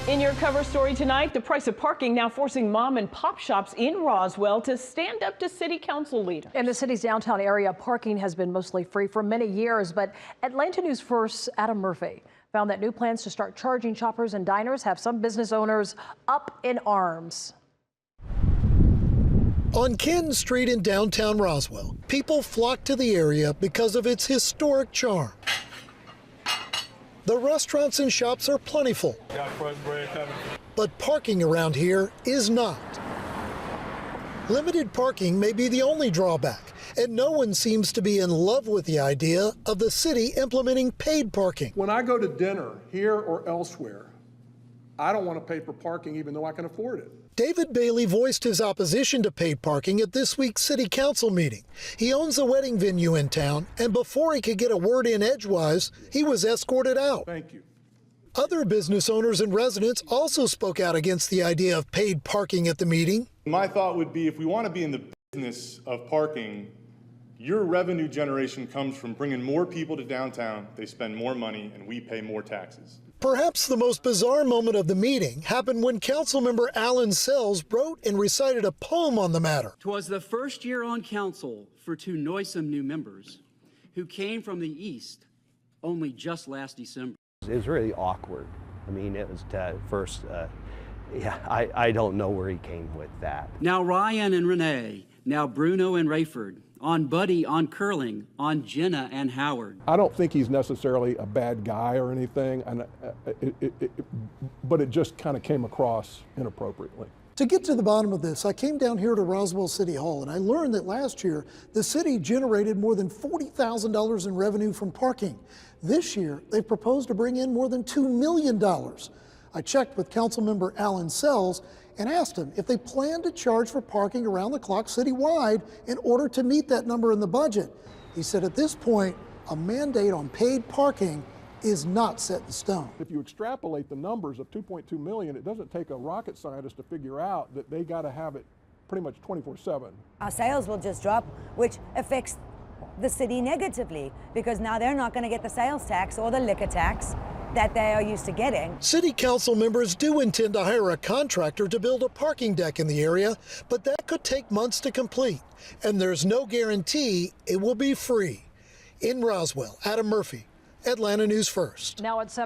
In your cover story tonight, the price of parking now forcing mom and pop shops in Roswell to stand up to city council leaders. In the city's downtown area, parking has been mostly free for many years, but Atlanta News First's Adam Murphy found that new plans to start charging shoppers and diners have some business owners up in arms. On Ken Street in downtown Roswell, people flock to the area because of its historic charm. The restaurants and shops are plentiful, but parking around here is not. Limited parking may be the only drawback, and no one seems to be in love with the idea of the city implementing paid parking. When I go to dinner here or elsewhere, I don't want to pay for parking even though I can afford it. David Bailey voiced his opposition to paid parking at this week's city council meeting. He owns a wedding venue in town, and before he could get a word in edgewise, he was escorted out. Thank you. Other business owners and residents also spoke out against the idea of paid parking at the meeting. My thought would be, if we want to be in the business of parking, your revenue generation comes from bringing more people to downtown, they spend more money, and we pay more taxes. Perhaps the most bizarre moment of the meeting happened when Councilmember Alan Sells wrote and recited a poem on the matter. 'Twas the first year on council for two noisome new members who came from the east only just last December. It was really awkward. I mean, it was first, I don't know where he came with that. Now Ryan and Renee, now Bruno and Rayford, on Buddy, on Curling, on Jenna and Howard. I don't think he's necessarily a bad guy or anything, and but it just kind of came across inappropriately. To get to the bottom of this, I came down here to Roswell City Hall, and I learned that last year the city generated more than $40,000 in revenue from parking. This year, they proposed to bring in more than $2 million. I checked with Councilmember Alan Sells and asked him if they plan to charge for parking around the clock citywide in order to meet that number in the budget. He said at this point, a mandate on paid parking is not set in stone. If you extrapolate the numbers of 2.2 million, it doesn't take a rocket scientist to figure out that they got to have it pretty much 24/7. Our sales will just drop, which affects the city negatively, because now they're not going to get the sales tax or the liquor tax that they are used to getting. City council members do intend to hire a contractor to build a parking deck in the area, but that could take months to complete, and there's no guarantee it will be free. In Roswell, Adam Murphy, Atlanta News First. Now at 7.